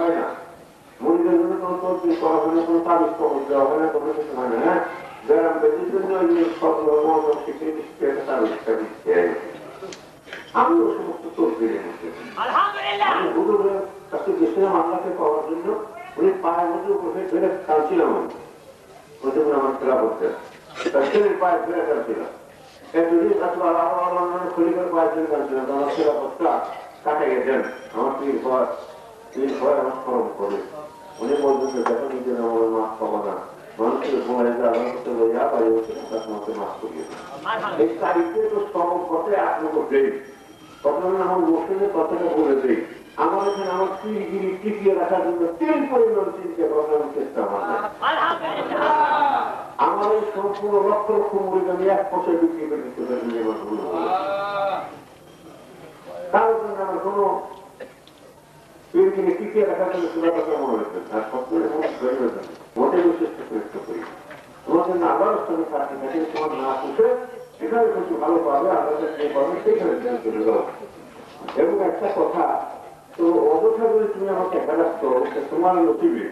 হয় না, মরিদের জন্য কোনো তদবির করা হয় না, কোনো তাবিজ কবজ দেওয়া হয় না, কোনো কিছু হয় না। হ্যাঁ, ব্যায়াম ব্যক্তির জন্য আমি ও সমস্ত তদবিরের মধ্যে আমি হুজুরের কাছে গেছিলাম আল্লাহকে পাওয়ার জন্য। উনি পায়ের মধ্যে উপরে ফেলে কাঁদছিলাম, আমি আমার খেলা করতেন, তার ছেলের পায়ে ফেলে কাঁদছিলাম। খলিফার পায়ে ফেলে কাঁদছিলাম, আমার খেলাপথটা কাটে গেছেন, আমার পীর ভয় আমার স্মরণ করে। উনি বলছেন যে দেখো নিজের আমার মাছ পাবো না, মানুষের ঘুমায় আল্লাহ করতে বলিয়া বাড়ি হচ্ছে তোমাকে মাছ করিয়ে এই তারিখে তো সব পথে আপনাকে দেই, তখন আমার মুসলিমের কথাটা বলে দেই। আমার এখানে আমার তীরগিরি টিকিয়ে রাখার জন্য 3 পরিমাণ চিনতে বসানোর চেষ্টা আমার এই সম্পূর্ণ লক্ষ লক্ষ মুড়ি আমি 1 বছর বিক্রি করে দিতে পারি। তার জন্য আমার কোনো তীরগিরি টিকিয়ে রাখার জন্য চুলা কথা মনে হয়েছে আর সবচেয়ে মোটে চেষ্টা চেষ্টা করি তোমাদের না আবার সঙ্গে থাকতে থাকে, তোমার না পুষে এখানে কিছু ভালো পাবে, আমাদের যে পাবে সেখানে চলে যাও। এবং একটা কথা, তো অযথা করে তুমি আমাকে হেরাচ্ছ, তোমার নসিবে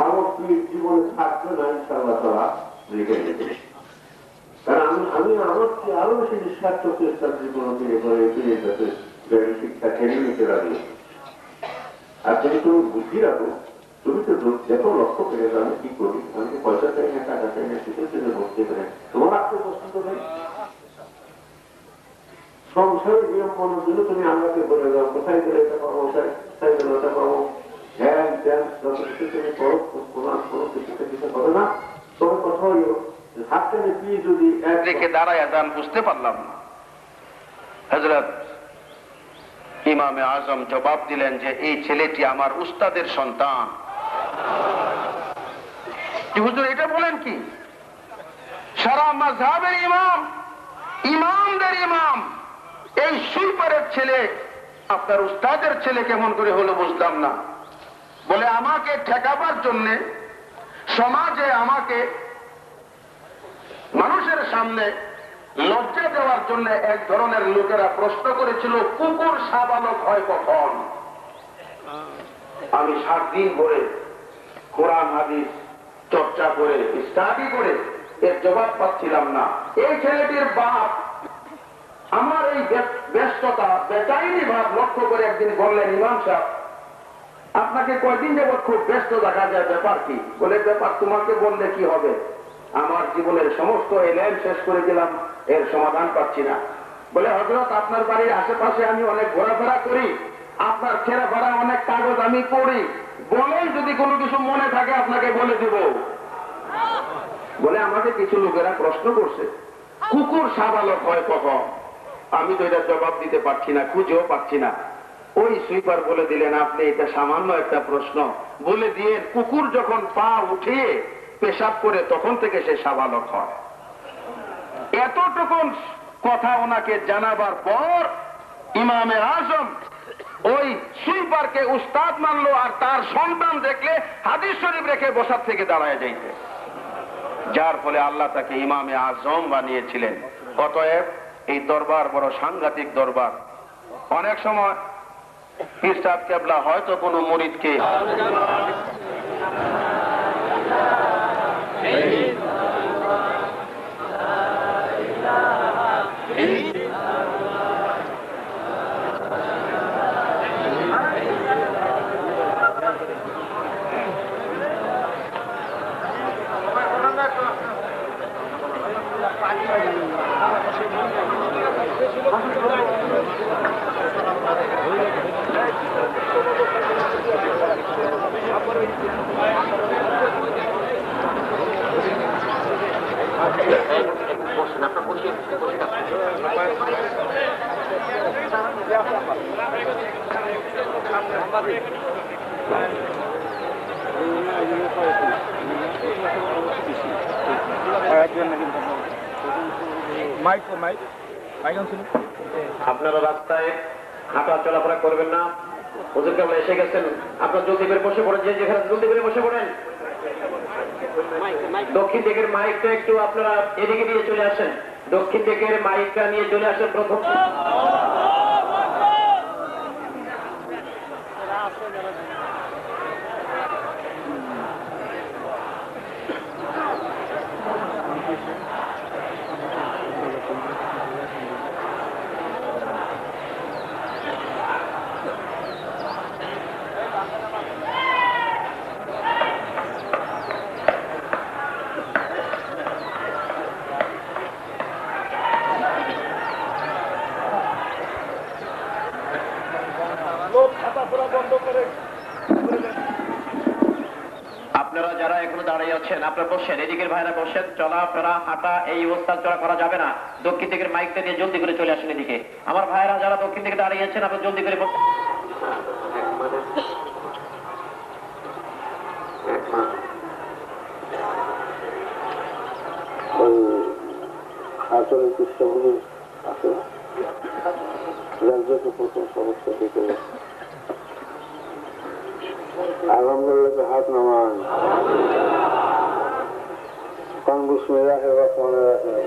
ভালো তুমি জীবনে থাকবে না ইনশাআল্লাহ তারা রেখে দেবে। কারণ আমি আমার আরো বেশি নিঃস্বার্থ চেষ্টা জীবনকে শিক্ষা ঠেলে নিতে রাখি। আর যদি তুমি বুদ্ধি রাখো, তুমি তো দেখো লক্ষ্য করে আমি কি করি, আমি পয়সা চাই না, টাকা চাই না, কিছু জন্য বসতে পারে, তোমার আত্মপছন্দ নেই। সংসারের নিয়ম মানার জন্য তুমি আমাকে বলে দাও কোথায় গেলে এটা পাবো, কোথায় গেলে ওটা পাবো, ধ্যান ধ্যান যত কিছু তুমি করো, কোনো কিছুতে কিছু হবে না। তবে কথা হইল হাতটা নিয়ে যদি রেখে দাঁড়ায় যান, বুঝতে পারলাম না। হযরত ইমামে আজম জবাব দিলেন যে এই ছেলেটি আমার উস্তাদের সন্তান। হুজুর এটা বলেন কি? সারা মাযহাবের ইমাম, ইমামদের ইমাম এই সুইপারের ছেলে আপনার উস্তাদের ছেলে কেমন করে হলো বুঝলাম না। বলে আমাকে ঠেকাবার জন্য, সমাজে আমাকে মানুষের সামনে লজ্জা দেওয়ার জন্য এক ধরনের লোকেরা প্রশ্ন করেছিল কুকুর সাবালক হয় কখন। আমি 7 দিন ধরে কোরআন হাদিস চর্চা করে স্টাডি করে এর জবাব পাচ্ছিলাম না। এই ছেলেটির বাপ আমার এই ব্যস্ততা বেচাইনি ভাব লক্ষ্য করে একদিন বললেন, ইমাম সাহেব আপনাকে কয়দিন যাবৎ খুব ব্যস্ত দেখা যায়, ব্যাপার কি? বলে ব্যাপার তোমাকে বললে কি হবে, আমার জীবনের সমস্ত এলএম শেষ করে দিলাম, এর সমাধান পাচ্ছি না। বলে হযরত আপনার বাড়ির আশেপাশে আমি অনেক ঘোরাফেরা করি, আপনার ছেড়া ফেরা অনেক কাগজ আমি পড়ি, বলেই যদি কোনো কিছু মনে থাকে আপনাকে বলে দিব। বলে আমাকে কিছু লোকেরা প্রশ্ন করছে কুকুর সাবালক হয় কখন। আমি তো এটা জবাব দিতে পারছি না, খুঁজেও পাচ্ছি না। ওই সুইপার বলে দিলেন আপনি এটা সামান্য একটা প্রশ্ন বলে দিয়ে কুকুর যখন পা উঠিয়ে পেশাব করে তখন থেকে সে সাবালক হয়। এতটুকুন কথা ওনাকে জানাবার পর ইমামে আজম ওই সুইপারকে উস্তাদ মানলো, আর তার সন্তান দেখলে হাদিস শরীফ রেখে বসার থেকে দাঁড়ায় যাইতে, যার ফলে আল্লাহ তাকে ইমামে আজম বানিয়েছিলেন। অতএব এই দরবার বড় সাংঘাতিক দরবার। অনেক সময় পীর সাহেব কেবলা হয়তো কোনো মুরিদকে আপনারা রাস্তায় হাঁটা চলাফেরা করবেন না। হুজুর কেবল এসে গেছেন, আপনার জলদি করে বসে পড়েন, যে যেখানে জলদি করে বসে পড়েন। দক্ষিণ দিকের মাইকটা একটু আপনারা এদিকে নিয়ে চলে আসেন, দক্ষিণ দিকের মাইকটা নিয়ে চলে আসেন প্রথম। আপনারা যারা এখনো দাঁড়িয়ে আছেন আপনারা বসেন, এদিকের ভাইরা বসেন। চলাফেরা হাঁটা এই অবস্থা চলা করা যাবে না। দক্ষিণ দিকের মাইকটা দিয়ে জলদি করে চলে আসেন এদিকে। আমার ভাইরা যারা দক্ষিণ দিকে দাঁড়িয়ে আছেন আপনারা জলদি করে বসেন। আসলে কৃষ্ণগুলি আছে রাজ্যকে প্রথম সমস্যা থেকে আলহামদুলিল্লাহ হাত নামান বিসমিল্লাহ রহমান রহিম।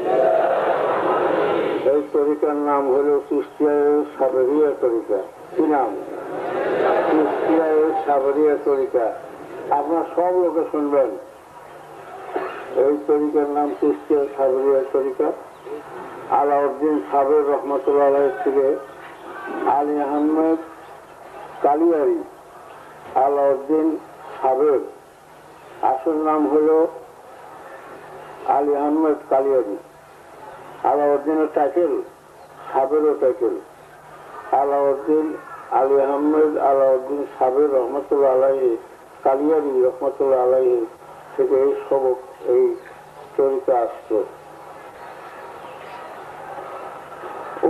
এই তরিকার নাম হল কুষ্টিয়ার সাবরিয়া তরিকা। কি নাম? কুষ্টিয়ার সাবরিয়া তরিকা। আপনার সব লোকে শুনবেন এই তরিকার নাম কুষ্টিয়ার সাবরিয়া তরিকা। আলাউদ্দিন সাবের রহমতুল্লাহ থেকে আলী আহমেদ কালিয়ারি। আলাউদ্দিন সাবের আসল নাম হল আলী আহমেদ কালিয়ারি। আলাউদ্দিনের টাইটেল সাবেরও টাইটেল। আলাউদ্দিন আলী আহমেদ আলাউদ্দিন সাবের রহমতুল্লাহ আলাইহি কালিয়ারি রহমতুল্লাহ আলাইহি থেকে এই সবক এই তরিকা আসতো।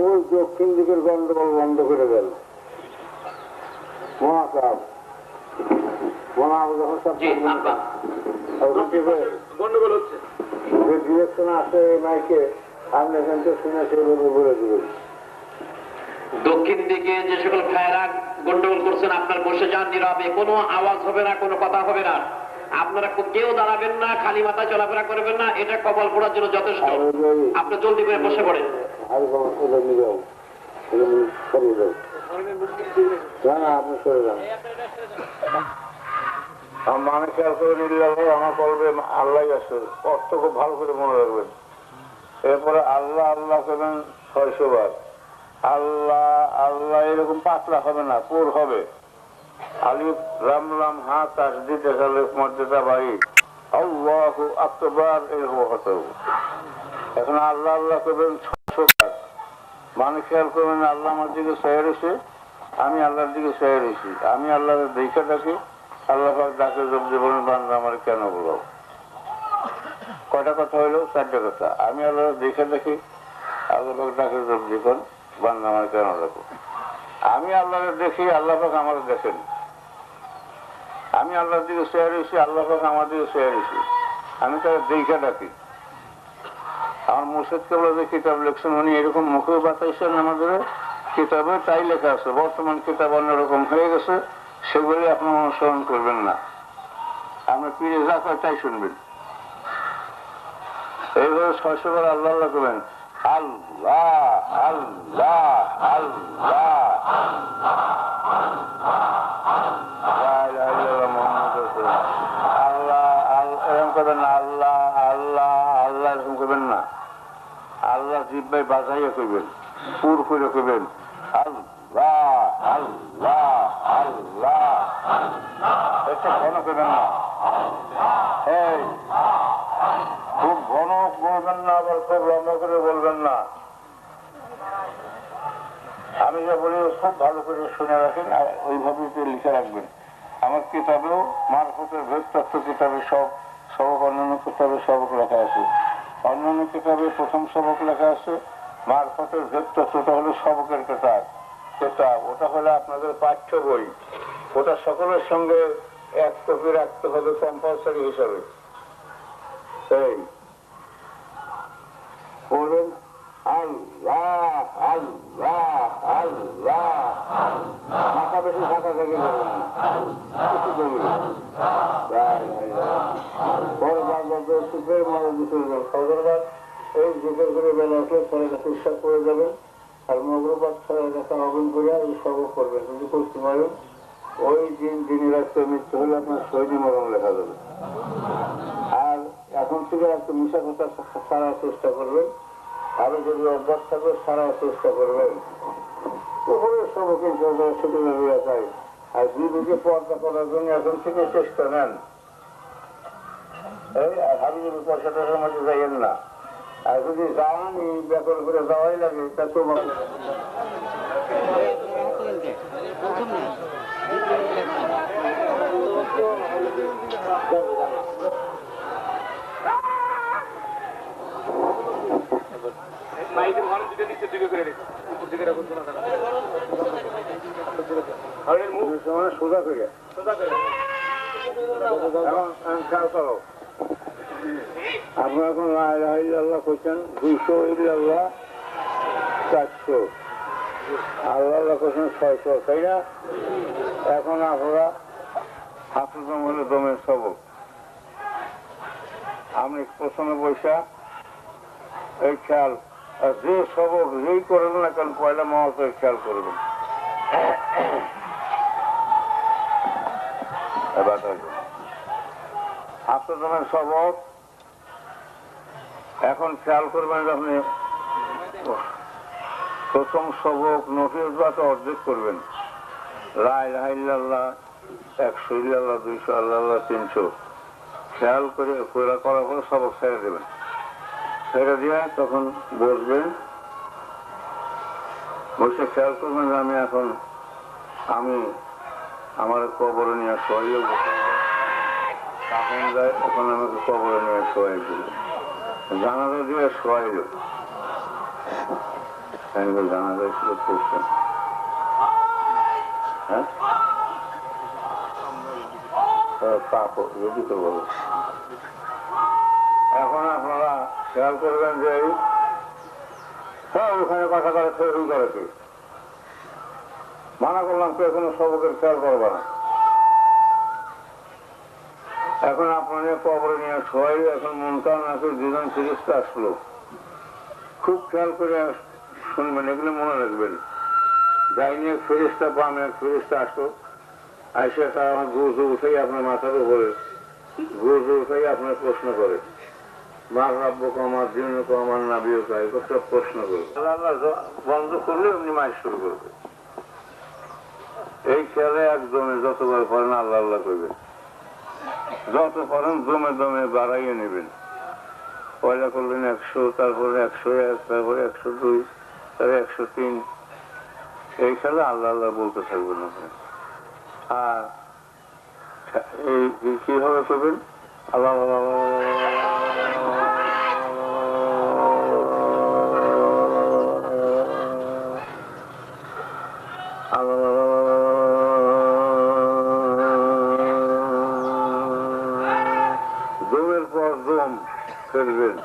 ওই দক্ষিণ দিকের গন্ডগোল বন্ধ করে দেন। মহাকাব গন্ডগোল হচ্ছে যে ডিরেকশন আসে মাইকে আপনি এখান থেকে শুনে সেভাবে বলে দেবেন। দক্ষিণ দিকে যে সকল ভাইরা গন্ডগোল করছেন আপনার বসে যান নীরবে, কোনো আওয়াজ হবে না, কোনো কথা হবে না। আপনারা কেউ দাঁড়াবেন না, খালি মাথায় চলাফেরা করবেন না, এটা কপাল পড়ার জন্য যথেষ্ট। আপনি জলদি করে বসে পড়েন। না আপনি সরে যান। মানুষের আমার বলবে আল্লাহ আছে, অর্থ খুব ভালো করে মনে রাখবেন। এরপরে আল্লাহ আল্লাহ করবেন 600 বার। আল্লাহ আল্লাহ এরকম পাতলা হবে না, পুর হবে। আলিফ রাম রাম হাত তাসদিদ আলিফ মর্যাদা বাড়ি আল্লাহু আকবার এরকম হতে হবে। এখন আল্লাহ আল্লাহ করবেন 600 বার। মানুষ খেয়াল করবেন আল্লাহ আমার দিকে চেয়ে রয়েছে, আমি আল্লাহর দিকে চেয়ে রয়েছি। আমি আল্লাহর দেখে ডাকি, আল্লাহ ডাকে জব জীবন বান্ধব আমার কেন বলো। কয়টা কথা হইলো? 4টা কথা। আমি আল্লাহ দেখে দেখি, আল্লাহ ডাকে জব জীবন বান্ধব আমার কেন দেখো। আমি আল্লাহকে দেখি, আল্লাহ পাক আমার দেখেন। আমি আল্লাহর দিকে চেয়ে রয়েছি, আল্লাহ পাক আমার দিকে চেয়ে রয়েছি। আমি তার দেখে ডাকি। আমার মুর্শিদ কেবল যে কিতাব লিখছেন উনি এরকম মুখে বাতাইছেন আমাদের কিতাবে, তাই লেখা আছে। বর্তমান কিতাব অন্যরকম হয়ে গেছে, সেগুলি আপনার অনুসরণ করবেন না। আপনি পীরে যা কয় তাই শুনবেন। এইভাবে 600 বার আল্লাহ আল্লাহ করবেন। আল্লাহ আল্লাহ আল্লাহ আল্লাহ এরকম করবেন না। আল্লাহ আল্লাহ আল্লাহ এরকম করবেন না। আল্লাহ জিব্বাই বাজাইয়া করবেন, পুর করে করবেন। আল্লাহ আল্লাহ আল্লাহ এটা ঘন করবেন না। এই খুব ঘন বলবেন না, আবার খুব লম্বা করে বলবেন না। আমি যা বলি খুব ভালো করে শুনে রাখেন, আর ওইভাবে লিখে রাখবেন। আমার কিতাবেও মারফতের ভেদ তত্ত্ব কিতাবে সবক অন্যান্য কিতাবে সবক লেখা আছে। অন্যান্য কিতাবে প্রথম সবক লেখা আছে। মারফতের ভেদ তত্ত্বটা হলো সবকের কিতাব। ওটা হলো আপনাদের পাঠ্য বই। ওটা সকলের সঙ্গে 1 কপি রাখতে হবে কম্পালসারি হিসাবে। এই বলবেন আল্লাহ আল্লাহ আল্লাহ। মাথা বেশি ফাঁকা থেকে বলবেন না, এই জিকের করে বেলা আসলে পরে চিকিৎসা করে যাবেন। আর মগ্রপাত দেখা হবেন করে এই সব করবেন। যদি করতে পারেন ওই দিনই রাখতে মৃত্যু হলে আপনার শহীদ মরণ লেখা যাবে। আর এখন থেকে একটু মিশা কথা সারার চেষ্টা করবেন। আরো যদি অভ্যাস থাকবে সারার চেষ্টা করবেন। উপরে সবকে সেটা ভেবে যায়। আর দুদিকে পর্দা করার জন্য এখন থেকে চেষ্টা নেন। এই আর হাবিজের পয়সাটার মধ্যে যাইয়েন না। আর যদি যাওয়ান ব্যাকল করে যাওয়াই লাগে তা তোমার সময় সোজা করে এখন খেয়াল করো আপনারা এখন আল্লাহ করছেন 200 আল্লাহ 400 আল্লাহ করছেন 600 তাই না? এখন আপনারা হাফিজম হলে দমের সবক আপনি প্রথমে বৈশা এই খেয়াল যে সবক যেই করবেন না কেন পয়লা মহাতের খেয়াল করবেন হাফিজমের সবক এখন খেয়াল করবেন যে আপনি প্রথম সবক নফিল দোয়াটা অর্ধেক করবেন লা ইলাহা ইল্লাল্লাহ 100 ইল্লাল্লাহ 200 আল্লাহ 300 খেয়াল করে করার পরে সবক ছেড়ে দেবেন ছেড়ে দিয়ে তখন বসবেন বসে খেয়াল করবেন যে আমি আমার কবরে নিয়ে শোয়াইও তখন যায় তখন আমাকে কবরে নিয়ে শোয়াই দিল জানাজা দিয়ে শোয়াইল জানাজা ছিল পড়ছেন হ্যাঁ এখন আপনারা খেয়াল করবেন যে ওখানে কথা করে শুরু করেছে মানা করলাম কেউ কোনো সবকের খেয়াল করবে না এখন আপনাদের কবরে নিয়ে সবাই এখন মনকার নাকি দুজন ফেরেশতা আসলো খুব খেয়াল করে শুনবেন এগুলো মনে রাখবেন যাই নিয়ে ফেরেশতা বামে এক ফেরেশতা আসলো আইসা তারা আমার গুরু উঠেই আপনার মাথার উপরে গুরু উঠেই আপনার প্রশ্ন করে মার রাব্বুক আমার দিনুক আমার নাবিয়ুক এগুলো সব প্রশ্ন করবে আল্লাহ বন্ধ করলে এমনি মাইক শুরু করবে এই খেয়ালে একদমে যতবার পড়েন আল্লাহ আল্লাহ করবে যত পড়েন দমে দমে বাড়াইয়ে নেবেন পয়লা করলেন 100 তারপরে 101 তারপরে 102 তারপরে 103 এই খেলে আল্লাহ আল্লাহ বলতে থাকবেন আপনি আর এই কিভাবে করবেন আল্লাহ দমের পর দম ফেলবেন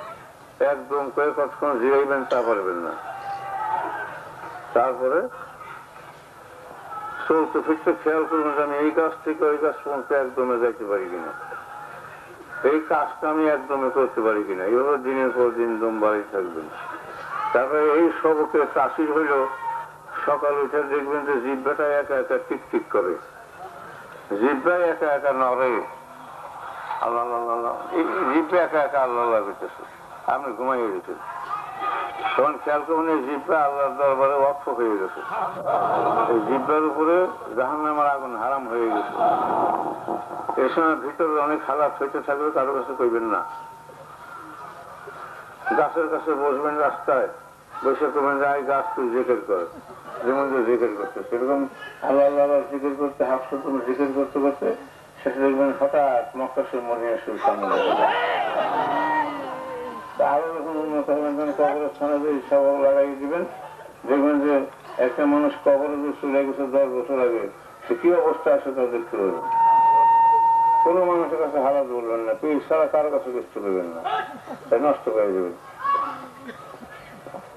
একদম করে কতক্ষণ জিরাইবেন তা পারবেন না তারপরে চলতে ফিরতে খেয়াল করবেন যে আমি এই কাজ থেকে ওই কাজ পর্যন্ত একদমে যাইতে পারি কিনা এই কাজটা আমি একদমে করতে পারি কিনা এইভাবে দিনের পর দিন দম বাড়ি থাকবেন তারপরে এই সবকে তাসির হইল সকাল উঠে দেখবেন যে জিহ্বাটা একা একা টিক টিক করে জিহ্বায় একা একা নড়ে আল্লাহ আল্লাহ এই জিহ্বা একা একা আল্লাহ আল্লাহ করতেছে আপনি ঘুমাইয়ে গেছেন তখন খেয়াল করবেন এই জিহ্বা আল্লাহর দরবারে ওয়াকফ হয়ে গেছে এই জিহ্বার উপরে জাহান্নামের আগুন হারাম হয়ে গেছে এই সময় ভিতরে অনেক হালাত হইতে থাকবে কারো কাছে কইবেন না গাছের কাছে বসবেন রাস্তায় বসে করবেন যে এই গাছ তুই জিকির কর যেমন যে জিকির করতে সেরকম আল্লাহ আল্লাহ জিকির করতে হাফসা তুমি জিকির করতে করতে শেষে দেখবেন হঠাৎ মক্কাসের মনে আসবে সামনে আরো যখন উন্নত হবেন তখন কবরের স্থানে যে সবক লাগাই দিবেন দেখবেন যে একটা মানুষ কবরে যে চলে গেছে 10 বছর আগে সে কি অবস্থা আছে তা দেখতে পাবেন কোনো মানুষের কাছে হালাত বলবেন না তুই সারা কারো কাছে কিছু দেবেন না তাই নষ্ট করে দেবেন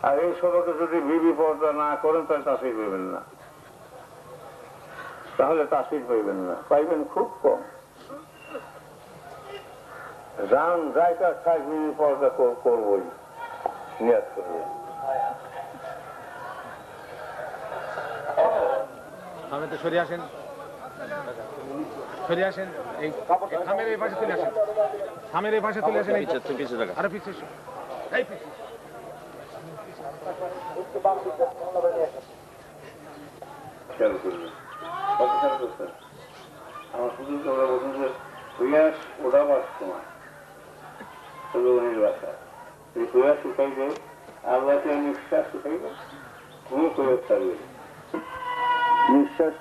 আর এই সবকে যদি বিবি পর্দা না করেন তাহলে তাসির পাইবেন না তাহলে তাসির পাইবেন না পাইবেন খুব কম যান যাই কাজ খাই বিবি পর্দা করবই নিয়াত করবেন আপনি তো সরে আসেন এই থামের এই পাশে চলে আসেন থামের এই পাশে চলে আসেন আরে পিছিয়ে এই পিছিয়ে খেয়াল করবেন কত খেয়াল করছেন আমার শুধু তোমরা বলছেন যে প্রয়াস ওঠাবার সময় সুলভনের বাসা এই প্রয়াস উঠাইবে আল্লাহকে নিঃশ্বাস উঠাইবে তুমি প্রয়োগ থাকবে নিঃশ্বাস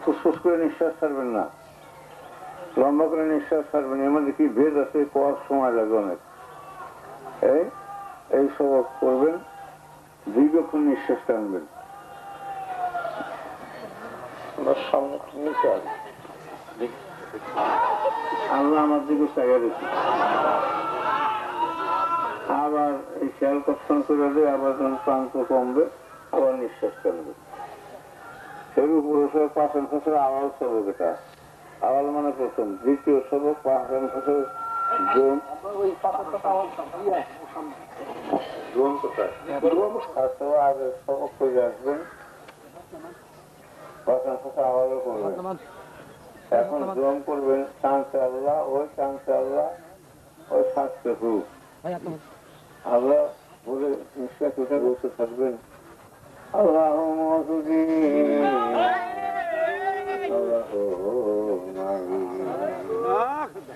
ফুসফুস করে নিঃশ্বাস ছাড়বেন না লম্বা করে নিঃশ্বাস ছাড়বেন এর মধ্যে কি ভেদ আছে কোয়ার সময় লাগে অনেক এই সব করবেন দীর্ঘক্ষণ নিঃশ্বাস টানবেন আমরা সামনে নিচে আছি, আল্লাহ আমার দিকে চাইয়া দিচ্ছি। আবার এই খেয়াল কর্ষণ করে দিয়ে আবার যখন ক্লান্ত কমবে আবার নিঃশ্বাস ফেলবে। সেই পুরুষের পাঁচন ফসল আওয়াল সবক, এটা আওয়াল মানে প্রথম, দ্বিতীয় সবক পাঁচন ফসল জোন কোথায় আগে সবক করে আসবেন, পাঁচন ফসল আওয়ালও করবেন। এখন জোন করবেন চান্সে আল্লাহ, ওই চান্সে আল্লাহ, ওই শ্বাসকে হুক আল্লাহ বলে নিঃশ্বাস উঠে বসে থাকবেন। আল্লাহ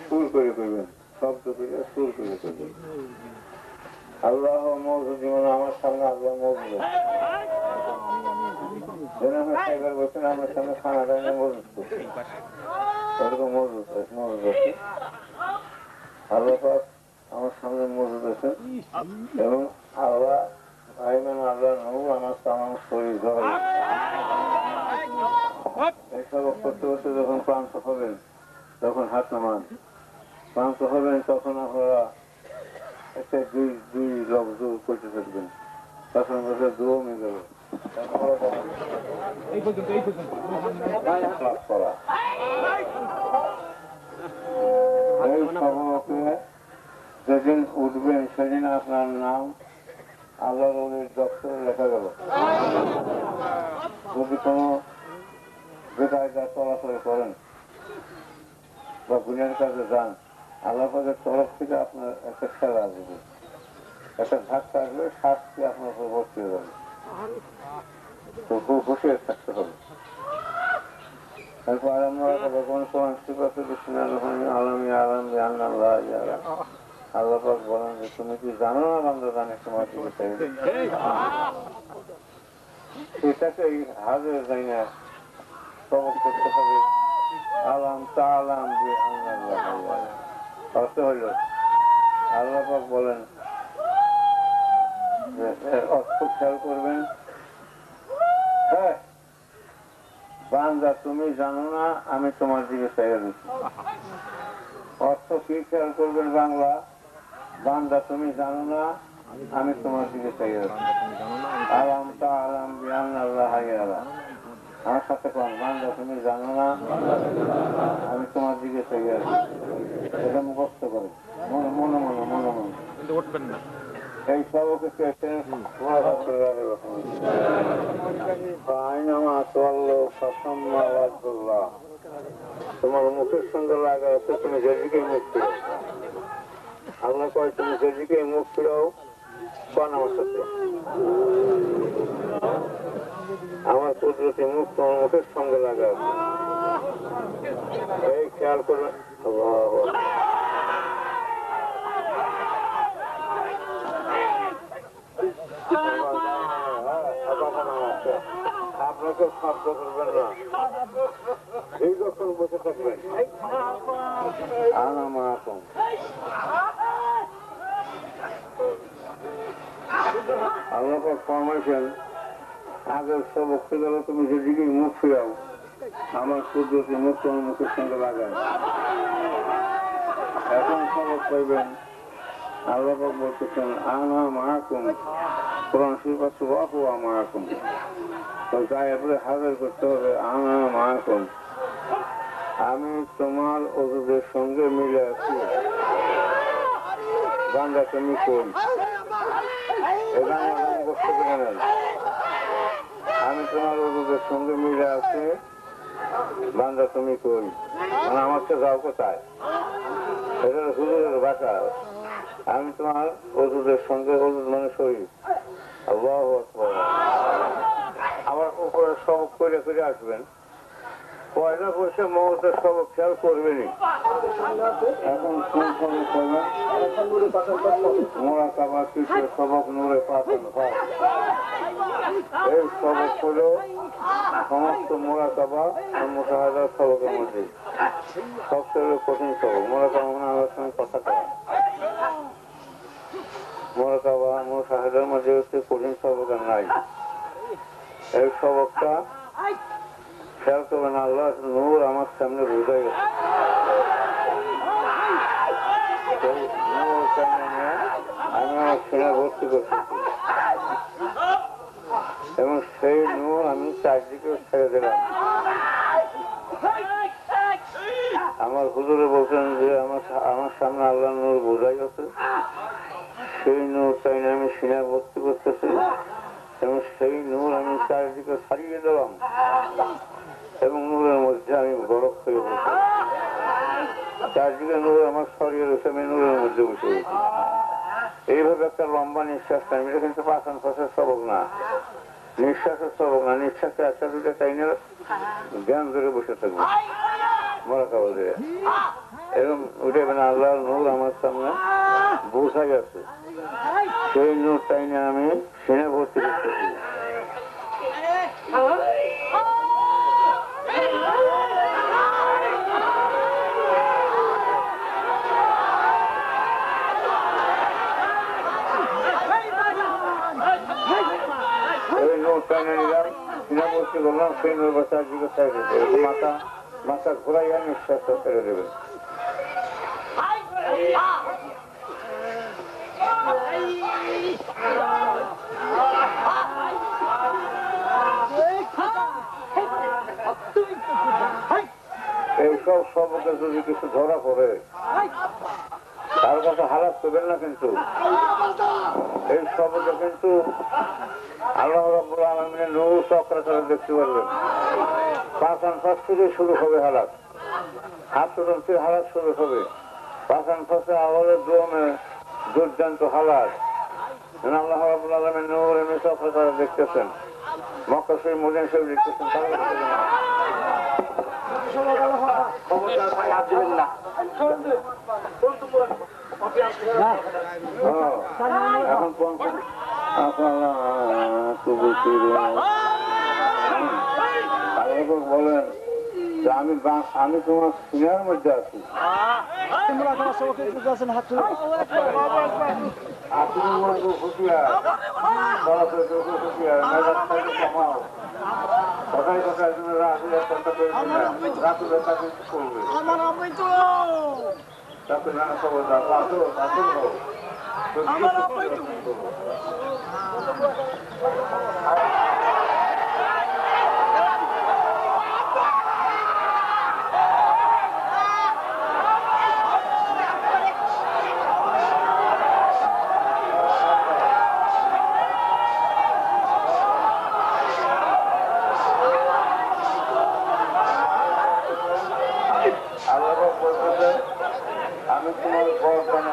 সুর করে করবেন, শব্দ করে সুর করে করবেন। আল্লাহ মৌজুদি মানে আমার সামনে আল্লাহ মৌজুদ, আমার সাইবার বলছেন আমার সামনে খানা দানা মৌজুদ করছে, এরকম মৌজুদ আছে। আল্লাহ আমার সামনে মৌজুদ আছেন এবং আল্লাহ আল্লাহ নবু আমার আমার শরীর ধরে। এইসব করতে করতে যখন ক্লান্ত হবেন তখন হাত নামান, ক্লান্ত হবেন তখন আপনারা একটা দুই লোক জোর করতে থাকবেন, তখন দোয়া হয়ে গেল করা। এই সবকে যেদিন উঠবেন সেদিন আপনার নাম আল্লাহ দপ্তরে লেখা গেল। যদি কোনো বেকায় চলাচল করেন বা গুণের কাজে যান, আল্লাহ পাকের তরফ থেকে আপনার একটা খেলা আসবে, একটা ধাক্কা আসবে, শাস্তি আপনার উপর ভর্তি হয়ে যাবে, তো খুব হুঁশিয়ার থাকতে হবে। তারপর আমরা ভগবান আলামী আলাম আল্লাহ আল্লাহ পাক বলেন যে তুমি কি জানো না বান্দা জানে তোমার দিকে চাইবে, এটাকেই হাজার যাই না সবক করতে হবে। আলাম তা আলাম যে আল্লাহ অর্থ হইল আল্লাহ পাক বলেন যে অর্থ খেয়াল করবেন। হ্যাঁ বান্দা তুমি জানো না আমি তোমার দিকে চাইয়া দিচ্ছি। অর্থ কি খেয়াল করবেন বাংলা, বান্দা তুমি জানো না আমি তোমার দিকে চাইয়া দিচ্ছি। আলাম তা আলাম বিয়ান আল্লাহ আল্লাহ, আমার সাথে কম, বান্দা তুমি জানো না আমি তোমার দিকে চাইয়া দিচ্ছি। এটা মুখস্থ করে মনে মনে মনে মনে মনে উঠবেন না। এই সবকে তোমার মুখের সঙ্গে লাগা আছে, তুমি যেদিকে মুখ ফিরাও। আল্লাহ কয় তুমি যেদিকে মুখ ফিরাও কোন আমার সাথে, আমার কুদরতি মুখ তোমার মুখের সঙ্গে লাগা আছে, এই খেয়াল করবেন। আপনাকে শব্দ করবেন না, এই যখন বসে থাকবেন আল্লাহ ফরমাইছেন আগের সবক গেল তুমি যেদিকে মুখ ফিরাও আমার কুদরতি মুখ তোমার মুখের সঙ্গে লাগায়। এখন সবক পাইবেন আল্লাহ বলতেছেন আনা মাহাকুম, কোরআন শরীফ আছে ওয়া মাহাকুম, গায়ে হাজার করতে হবে আনা মাহাকুম, আমি তোমার ওদের সঙ্গে মিলে আছি। বান্দা তুমি কই, আমি তোমার ওদের সঙ্গে মিলে আছি, বান্দা তুমি কই, মানে আমার তো যাও কোথায়, এটা হুজুরের ভাষা। আমি তোমার ওদের সঙ্গে, ওদের মানে শরীর, আল্লাহু আকবার। আবার উপরে সবক করে করে আসবেন, পয়লা বসে মমতার সবক খেয়াল করবেনি। এখন কোন সবক করবেন, মোরাকাবা কিছু সবক নূরে পাঠান হয়। এই সবক হল সমস্ত মোরাকাবা মুশাহাদার সবকের মধ্যে সবচেয়ে কঠিন সবক। মোরাকাবা মানে আল্লাহর সঙ্গে কথা কওয়া, মোরাকাবা মুশাহাদার মধ্যে হচ্ছে কঠিন সবক আর নাই। এই সবকটা খেয়াল করবেন, আল্লাহ নূর আমার সামনে বোঝাই গেছে। আমি আমার সিনা ভর্তি করতেছি এবং সেই নূর আমি চারদিকেও ছেড়ে দিলাম। আমার হুজুরে বলছেন যে আমার সামনে আল্লাহ নূর বোঝাই গেছে, সেই নূর চাই না আমি সিনা ভর্তি করতেছি এবং সেই নূর আমি চারিদিকে ছাড়িয়ে দিলাম এবং নূরের মধ্যে আমি বরফ হয়ে বসে, চারদিকে নূর আমার শরীরে রয়েছে, আমি নূরের মধ্যে বসে গেছি। এইভাবে একটা লম্বা নিঃশ্বাস টাইম, এটা কিন্তু পাচন ফাঁসের সবক না, নিঃশ্বাসের সবক না। নিঃশ্বাসে একটা দুটো টাইমে জ্ঞান ধরে বসে থাকবে মরা কাবল দিয়ে, এরকম উঠে না আল্লাহ নূর আমার সামনে বোঝা গেছে, সেই নূর টাইমে আমি সিনে ভর্তি করতেছি। বললাম সেই নূর বাচ্চার দিকে ছেড়ে দিতে, মাথা ঘোরাইয়া নিঃশ্বাসটা ছেড়ে দেবেন। এইসব সবকে যদি কিছু ধরা পড়ে তার কাছে হারাত করবেন না, কিন্তু এই সবকে কিন্তু আল্লাহ রাব্বুল আলামিনের নূর চক্রাকারে দেখতে পারবেন। পাঁচান ফাঁস থেকে শুরু হবে হালাত, হাততন্ত্রের হালাত শুরু হবে, পাঁচান ফাঁসে আওয়ালের দমে দুর্দান্ত হালাত। আল্লাহ রাব্বুল আলামিনের নূর এমনি চক্রাকারে দেখতেছেন, মক্কা শরীফ মদিনা শরীফ দেখতেছেন। এখন বলেন যে আমি তোমার সিনার মধ্যে আছি, আমি তোমার বর্তমানে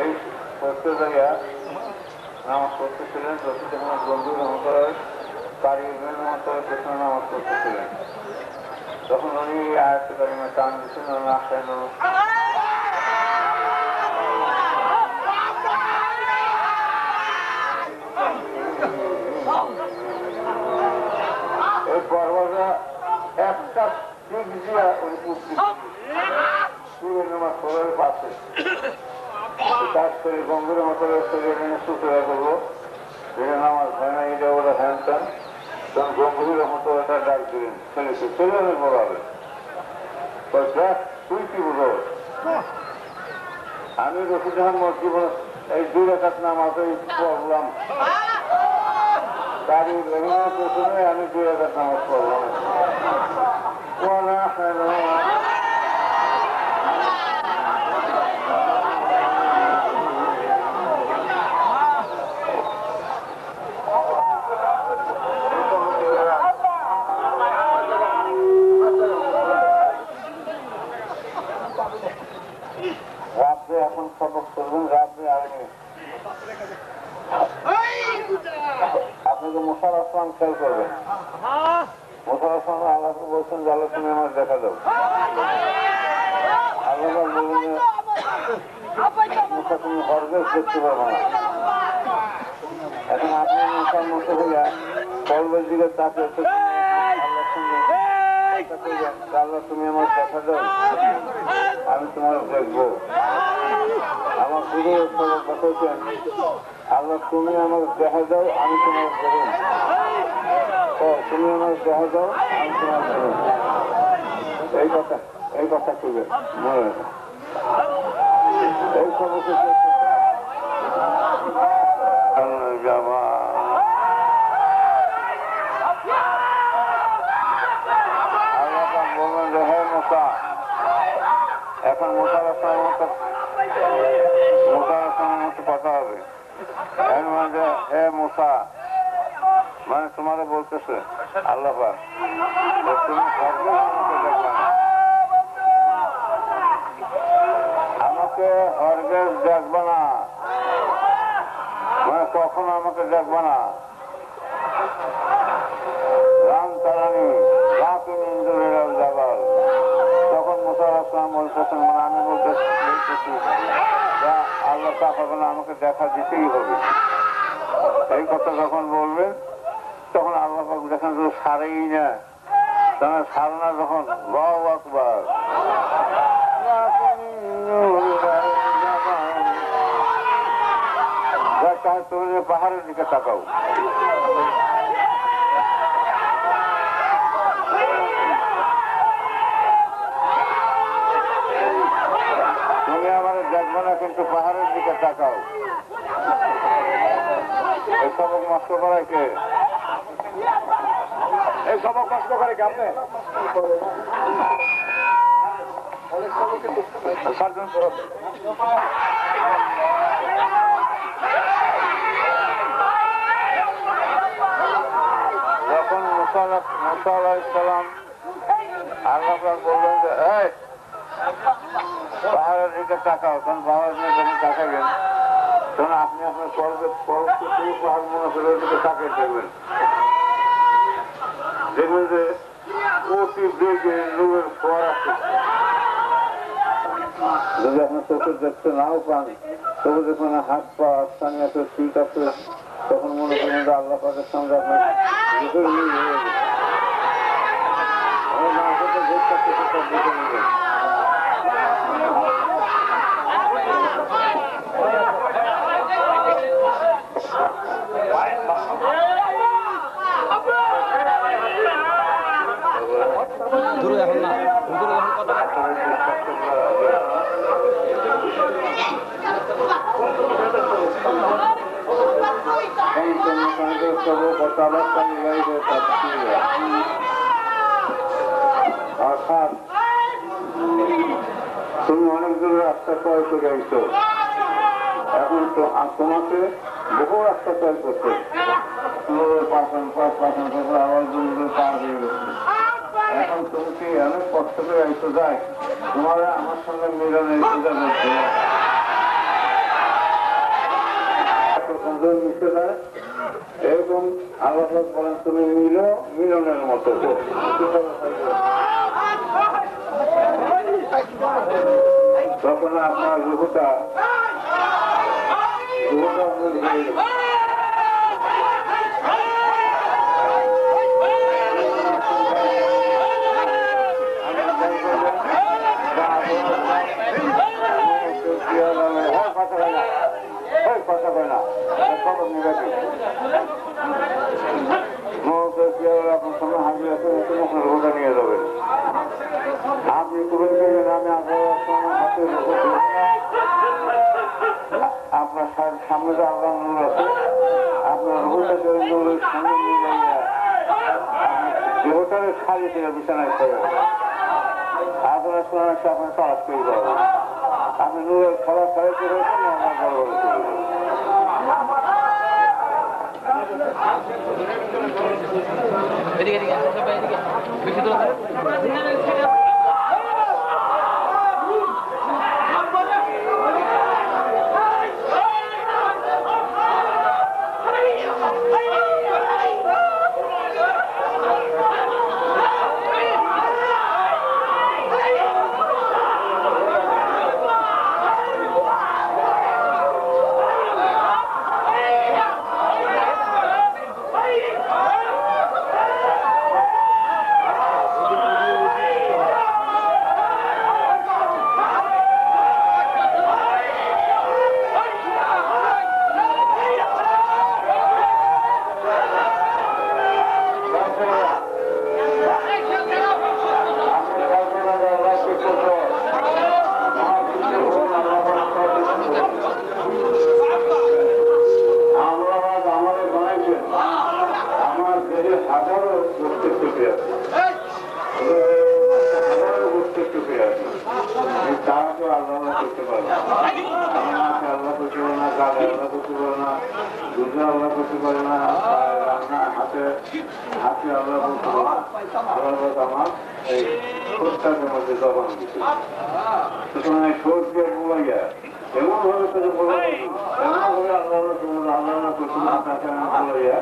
এই করতে যাইয়া নামাজ করতেছিলেন, যখন গম্ভীর রহমতের কারিগর রহমতের পেছনে নামাজ করতেছিলেন, তখন উনি আয়াতে কারিমে টান দিচ্ছেন, আসেন এই পর্বটা একটা দিক দিয়া উনি সূর্য নামাজ পড়ার পাশে কাজ করে গম্ভীর মতো সুতরা করবো, যেটা নামাজ হয় না, এটা ওরা হ্যানতাম, তখন গম্ভীর মতো একটা ডাক দিলেন ছেলেকে, ছেলে আমি বলাবে তুই কি বুঝো, আমি রশিদ আহমদ জীবন এই 2 রাকাত নামাজে পড়লাম, তারই পেছনে আমি 2 রাকাত নামাজ পড়লাম। রাত্রে এখন সবক করবেন, রাত্রে আগে আসলাম খেয়াল করবেন। মুসা আসলাম আল্লাহকে বলছেন যে আল্লাহ তুমি আমার দেখা দাও। আল্লাহ বললেন মুসা তুমি হরগেজ দেখতে পারবো না। এখন আপনি মুসার মতো হইয়া কলবের দিকে তাকিয়ে আল্লাহর সঙ্গে আল্লাহ তুমি আমার দেখা দাও, আমি তোমার দেখবো। আমার পুরো সবার কথা হচ্ছেন আল্লাহ তুমি আমার দেখা দাও, আমি তোমার দেখুন। তুমি আমার দেখা দাও, আমি তোমার দেখুন। এই কথা খুঁজে মনে রাখো। এই সমস্ত বললেন যে হে মোসা, এখন মোসার মতো কথা হবে। হে মোসা মানে তোমারে বলতেছে আল্লাহ তুমি আমাকে হরগেজ দেখবে না, মানে কখনো আমাকে দেখবে না। রাম তারানি রাতে ইন্দ্রের জাবাল। তখন মুসা আসলাম বলতেছেন মানে আমি বলতেছি আল্লাহ তাআলা আমাকে দেখা দিতেই হবে। এই কথা যখন বলবেন তখন আল্লাহ পাক দেখেন তো সারেই না, তখন সারে না যখন আল্লাহু আকবার তুমি পাহাড়ের দিকে তাকাও। তুমি আমার দেখবে না কিন্তু পাহাড়ের দিকে তাকাও। এই সবক নষ্ট করায় কে? এই সবক নষ্ট করে কে? আপনি যখন মুসা আলাইহিস সালাম আল্লাহ বললেন যে পাহাড়ের দিকে তাকাও, তখন পাহাড়ের দিকে যখন তাকাবেন তখন আপনি আপনার পাহাড় মনে করে দিকে তাকিয়ে দেখবেন, দেখবেন যে অতি বেগে নূরের ফোয়ারা আছে। যদি আপনার চোখে দেখতে নাও পান তবু দেখুন হাত পা স্থানীয় আছে শীত আছে, তখন মনে করেন যে আল্লাহ পাকের সঙ্গে আপনার মুখের মিল হয়ে যাবে। অর্থাৎ তুমি অনেক দূর রাস্তা তয় করে আইছো, এখন তোমাকে বহু রাস্তা তয় করতে এখন তুমি কি অনেক কষ্ট করে আইছো যায় তোমার আমার সঙ্গে মিলনের সুযোগ হচ্ছে মিশে যায়। এরকম আল্লাহ বলেন তুমি মিলনের মতো তখন আপনার রুহটা কথা কয় না খবর নিবে আপনার সামনে হাজির আছে আপনার রোজা নিয়ে যাবেন। আপনি কবেন আমি আপনার সামনে যে আল্লাহ নূর আছে আপনার রোজা নূরের সঙ্গে মিলাইয়া দেহটারে খালি থেকে বিছানায় করে আপনার শোনা আপনার কাজ করে যাবেন। আপনি নূরের খাবার খাইতে রয়েছেন আমার বড় বড় এদিকে বেশি দূর কাজে আল্লাহ করতে পারে না, দুধে আল্লাহ করতে পারে না, রান্না হাতে হাতে আল্লাহ করতে পারে না। আল্লাহ আমার এই ঠোঁটটাকে মধ্যে জবান দিতে, সুতরাং এই ঠোঁট দিয়ে বলাইয়া এমন ভাবে তাকে বলা, এমন ভাবে আল্লাহ আল্লাহ করতে আপনাকে বলাইয়া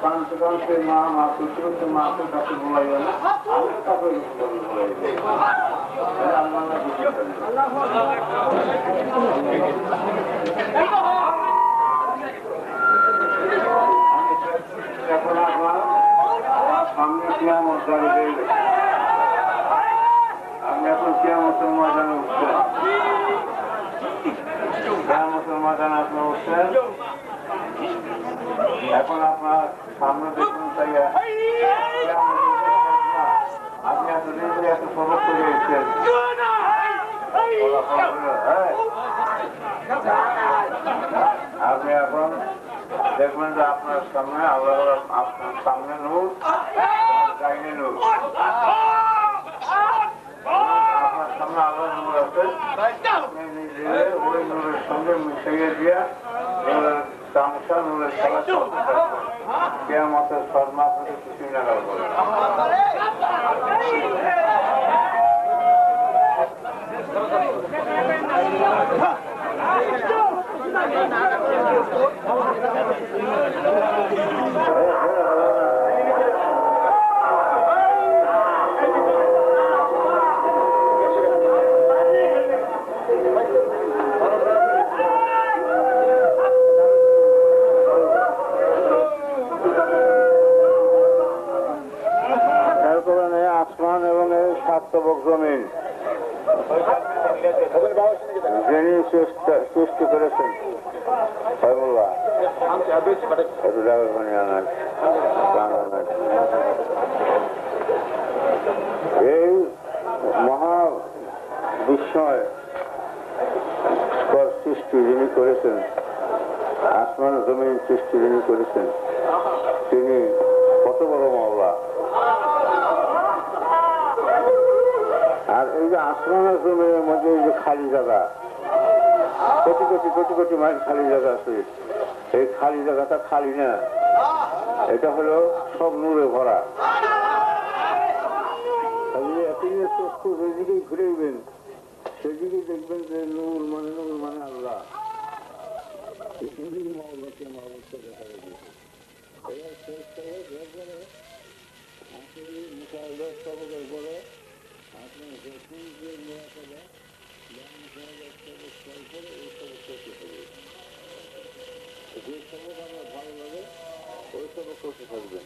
কানতে কানতে মা মা করতে করতে মাকে কাছে বলাইয়া না, আমি কাকে এখন আপনার সামনে কিয়ামত দাঁড়িয়ে গেছে, আপনি এখন কিয়ামতের ময়দানে উঠছেন, কিয়ামতের ময়দানে আপনি উঠছেন। এখন আপনার সামনে দেখুন তাইয়া আপনি এতদিন ধরে এত সবক করে এসেছেন, আপনি এখন দেখবেন যে আপনার সামনে আল্লাহ আপনার সামনে নূর, ডাইনে নূর, আপনার সামনে আল্লাহ নূর আছে, আপনি নিজে ওই নূরের সঙ্গে মিশিয়ে দিয়া তামসা নূরের খেলা চলতে থাকবেন, কিয়ামতের শর্মা আপনাকে কিছুই নাগাল করে। আসমান এবং এই সাতবক জমিন যিনি সৃষ্টি করেছেন এই মহা বিস্ময় সৃষ্টি যিনি করেছেন, আসমান জমিন সৃষ্টি যিনি করেছেন, তিনি কত বড় মাওলা। আর এই যে আসমানের জমিনের মধ্যে এই যে খালি জায়গা, কোটি কোটি কোটি কোটি মাইল খালি জায়গা আছে, এই খালি জায়গাটা খালি না, এটা হলো সব নূরে ভরা। চক্ষু যেদিকেই ঘুরেইবেন সেদিকেই দেখবেন যে নূর মানে আল্লাহ। সবকের পরে আপনার যখন যে মেয়া পাবে এই সবক করতে হবে, যে সবক আমার ভালো লাগে ওই সবক করতে থাকবেন।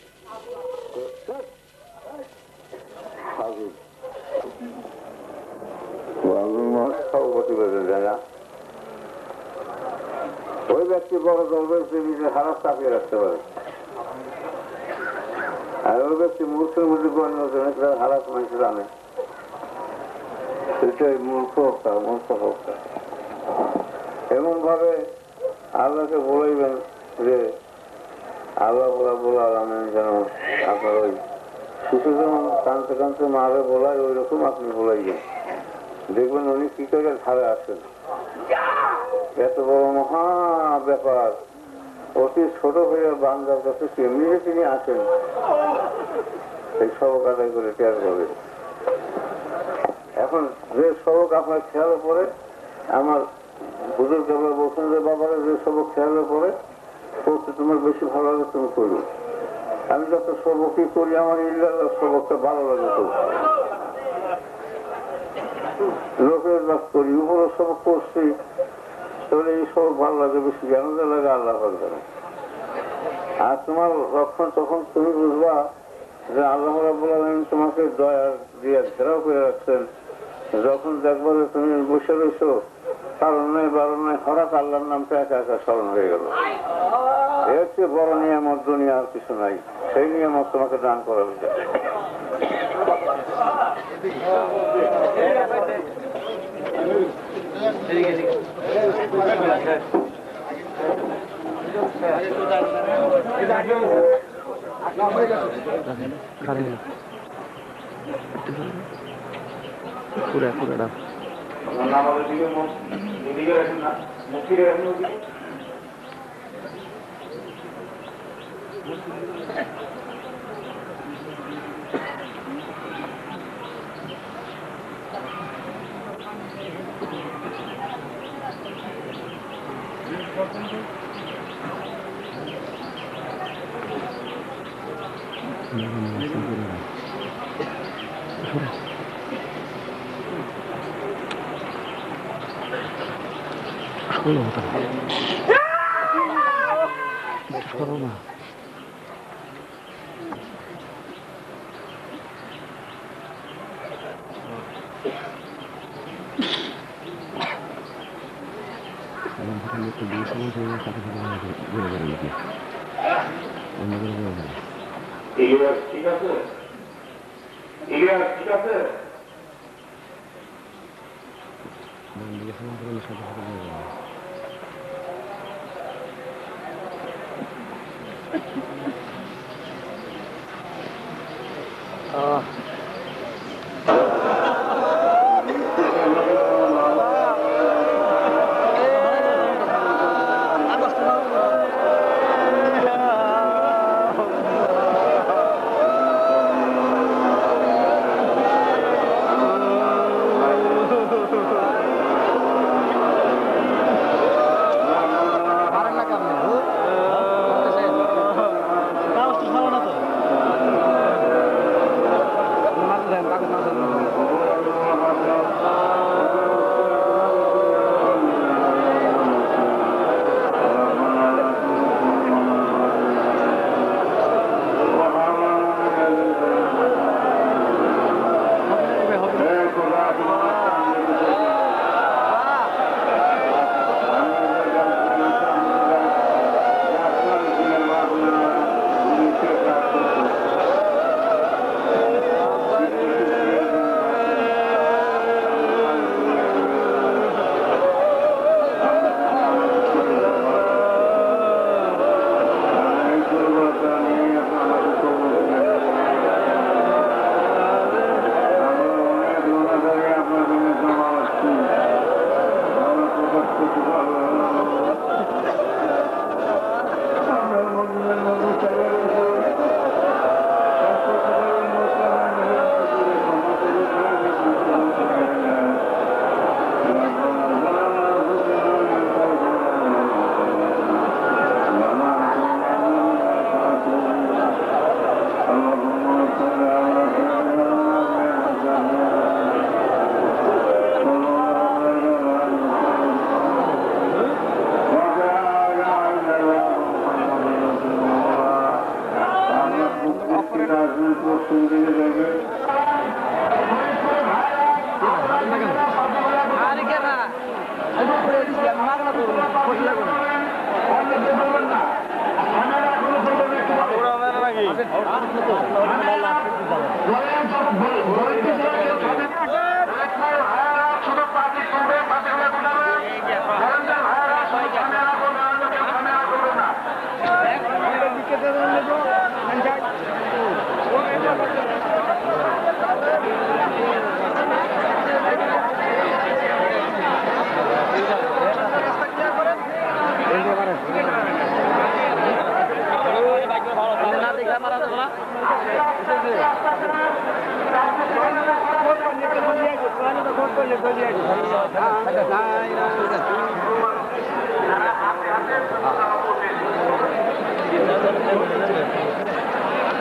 সভাপতি বেঁধে যায় না, ওই ব্যক্তি বড় দলবের নিজের হারাস চাপিয়ে রাখতে পারে, আর ওই ব্যক্তি মূর্খের মধ্যে গণ্য হারাস মানুষ জানে, সেটাই মূর্খ হোক। এমন ভাবে আল্লাহকে বলাইবেন যে আল্লাহ বলা আলামেন, যেন আপনার ওই শিশু যেমন কানতে কানতে মারে বলায় ওই রকম আপনি বলাইবেন, দেখবেন উনি কি করে ধারে আসেন। এত বড় মহা ব্যাপার অতি ছোট হয়ে বান্দার কাছে কেমনি তিনি আসেন, এই সবক আদায় করে টের পাবে। এখন যে সবক আপনার খেয়ালে পড়ে, আমার বুজুর্গ বলছেন যে বাবারা যে সবক খেয়ালে পড়ে পড়তে তোমার বেশি ভালো লাগে তুমি করবে। আমি যত সবকই করি আমার ইল্লাল্লাহ সবকটা ভালো লাগে, তো লোকের বাস করি উপরে সবক করছি, তাহলে এই সবক ভালো লাগে বেশি, জ্ঞান লাগে আল্লাহ করে। আর তোমার লক্ষণ তখন তুমি বুঝবা যে আল্লাহ রাব্বুল আলামিন তোমাকে দয়া দিয়ে ঘেরাও করে রাখছেন। যখন দেখবো যে তুমি বসে রয়েছো, কারণ নয় বারণ নয়, হঠাৎ আল্লাহর নামটা একা একা স্মরণ হয়ে গেল, এর চেয়ে বড় নিয়ামত দুনিয়া আর কিছু নাই, সেই নিয়ামত তোমাকে দান করা হয়েছে। পুরা পুরা আপনার নামাজের দিকে এদিকে রাখেন না, মুখ ফিরে রাখেন ওদিকে। ইলিয়াস ঠিক আছে? ইলিয়াস ঠিক আছে?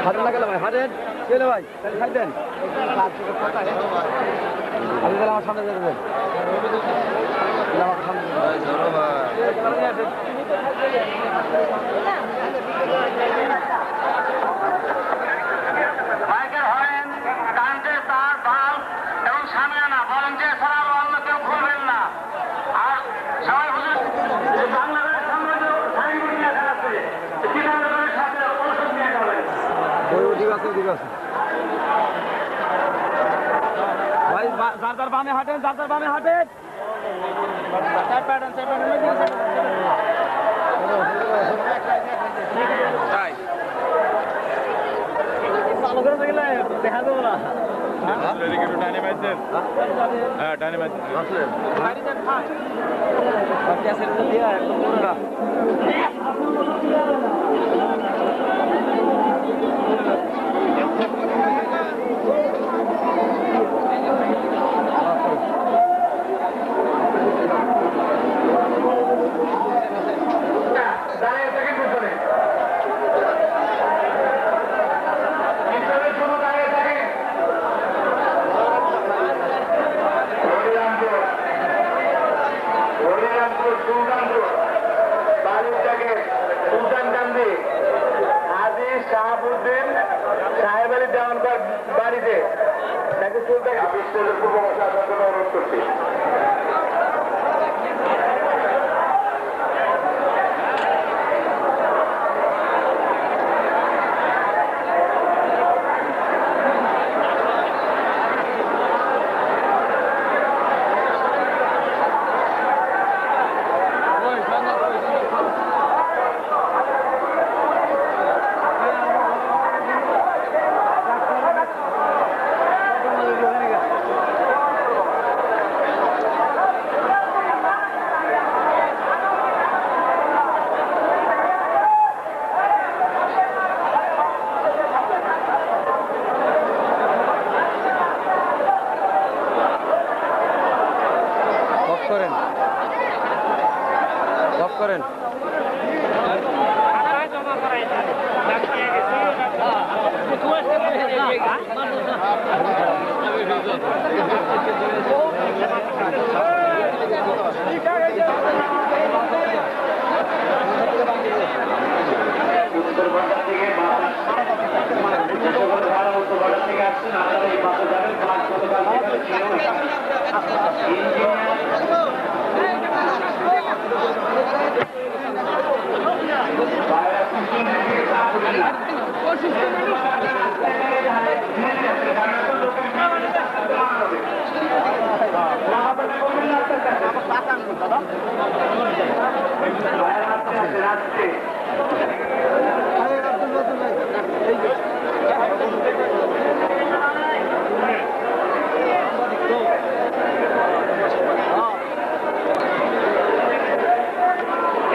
হাটেন না গেলে ভাই হাটেন গেলে ভাই খাই দেন আমার সামনে যাবেন আমার সামনে ভাই যার বামে হাঁটেন যার বামে হাঁটেন চালু করে গেলে দেখা যাবো না হ্যাঁ ডাইনামাইট দাঁড়িয়ে থাকেন পিছনে পিছনে শুধু দাঁড়িয়ে থাকেন হরিরামপুর সুলতানপুর বাড়িটাকে সুলতান কান্দি হাজি শাহাবুদ্দিন সাহেব আলী দেওয়ানবাগ বাড়িতে তাকে সুলতান বিশ্বের পূর্ব আসার জন্য অনুরোধ করছি করেন উত্তরবঙ্গ থেকে উত্তরবঙ্গ থেকে আসছেন আপনারা এই বাসে যাবেন ক্লাস গতকাল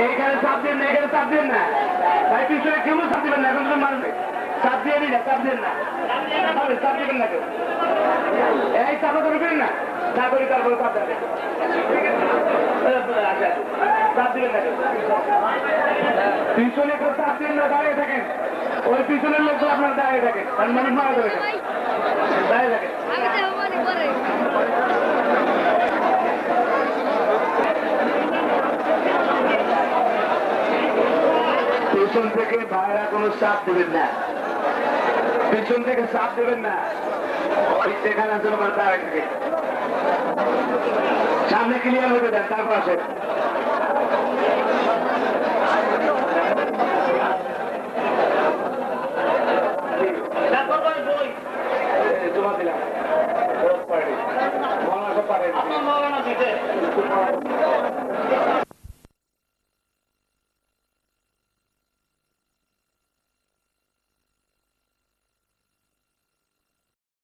এইখানে চাপ দেন না, এখানে চাপ দেন না ভাই, পিছনে কেউ চাপ দেবেন না, এখন তো মারবে চাপ দিয়ে দিন না, চাপ দেন না, চাপ দেবেন না কেউ, এই চাপা করবেন না, না করি তারপরে চাপ দেবেন, চাপ দেবেন না কেউ, পিছনে কেউ চাপ দেন না, দাঁড়িয়ে থাকেন, ওই পিছনের লোকগুলো আপনার দাঁড়িয়ে থাকেন, কারণ মানুষ মারা যাবে, দাঁড়িয়ে থাকেন। পিছন থেকে ভাইরা কোনো চাপ দেবেন না, পিছন থেকে চাপ দেবেন না, ওই সেখানে জন্য দাঁড়িয়ে থাকে, সামনে ক্লিয়ার হতে দেন, তারপর আসেন। তোমার দিলাম মৌলানা পারে